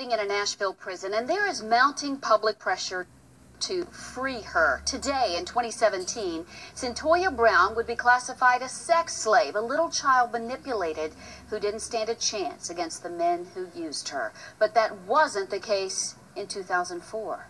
sitting in a Nashville prison, and there is mounting public pressure to free her. Today, in 2017, Centoya Brown would be classified as sex slave, a little child manipulated who didn't stand a chance against the men who used her. But that wasn't the case in 2004.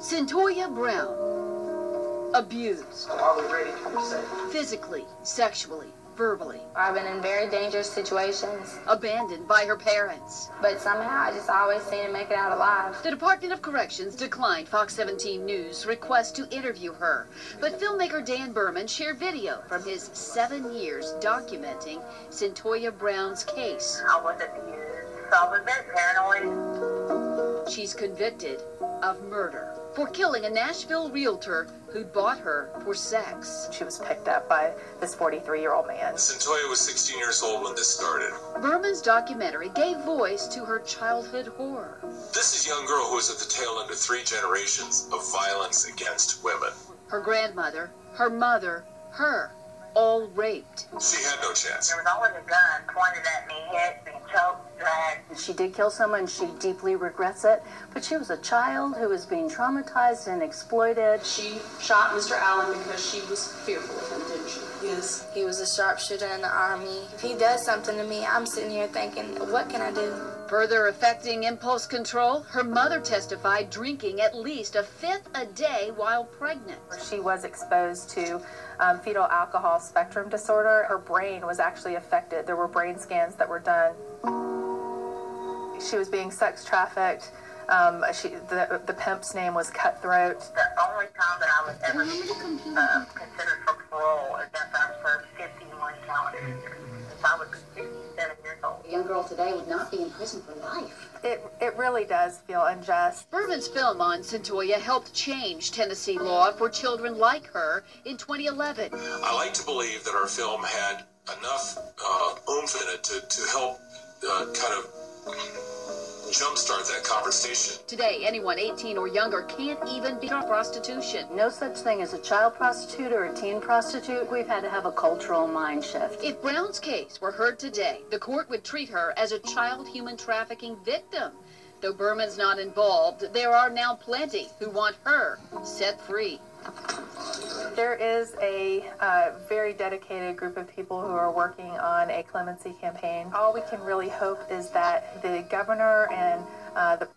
Centoya Brown, abused. Are we ready to proceed? Physically, sexually, verbally. I've been in very dangerous situations. Abandoned by her parents. But somehow I just always seem to make it out alive. The Department of Corrections declined Fox 17 News' request to interview her. But filmmaker Dan Berman shared video from his 7 years documenting Centoya Brown's case. I was abused, so I was very paranoid. She's convicted of murder for killing a Nashville realtor who'd bought her for sex. She was picked up by this 43-year-old man. Centoya was 16 years old when this started. Berman's documentary gave voice to her childhood horror. This is a young girl who is at the tail end of 3 generations of violence against women. Her grandmother, her mother, her, all raped. She had no chance. There was always a gun pointed at me, hit me, choked, dragged. She did kill someone. She deeply regrets it, but she was a child who was being traumatized and exploited. She shot Mr. Allen because she was fearful of him, didn't she? Yes. He was a sharpshooter in the Army. If he does something to me, I'm sitting here thinking, what can I do? Further affecting impulse control, her mother testified drinking at least a fifth a day while pregnant. She was exposed to fetal alcohol spectrum disorder. Her brain was actually affected. There were brain scans that were done. She was being sex trafficked. The pimp's name was Cutthroat. The only time that I was ever considered for parole is after I served 51 calendar years. Since I was 67 years old. A young girl today would not be in prison for life. It really does feel unjust. Berman's film on Centoya helped change Tennessee law for children like her in 2011. I like to believe that our film had enough oomph in it to help kind of jumpstart that conversation. Today, anyone 18 or younger can't even be prostitution. No such thing as a child prostitute or a teen prostitute. We've had to have a cultural mind shift. If Brown's case were heard today, the court would treat her as a child human trafficking victim. Though Berman's not involved, there are now plenty who want her set free. There is a very dedicated group of people who are working on a clemency campaign. All we can really hope is that the governor and the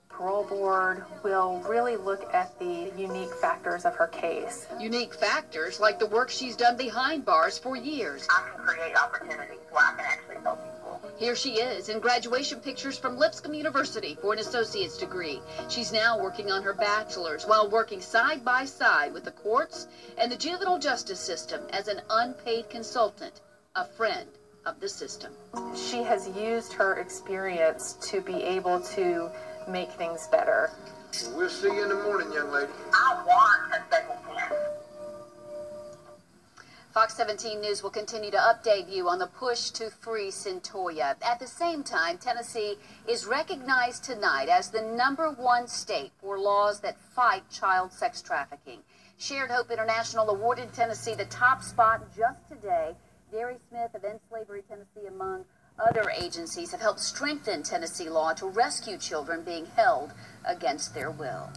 parole board will really look at the unique factors of her case. Unique factors like the work she's done behind bars for years. I can create opportunities where I can actually help people. Here she is in graduation pictures from Lipscomb University for an associate's degree. She's now working on her bachelor's while working side by side with the courts and the juvenile justice system as an unpaid consultant, a friend of the system. She has used her experience to be able to make things better. We'll see you in the morning, young lady. I want a second chance. Fox 17 News will continue to update you on the push to free Centoya. At the same time, Tennessee is recognized tonight as the #1 state for laws that fight child sex trafficking. Shared Hope International awarded Tennessee the top spot just today. Gary Smith of End Slavery Tennessee, among other agencies, have helped strengthen Tennessee law to rescue children being held against their will.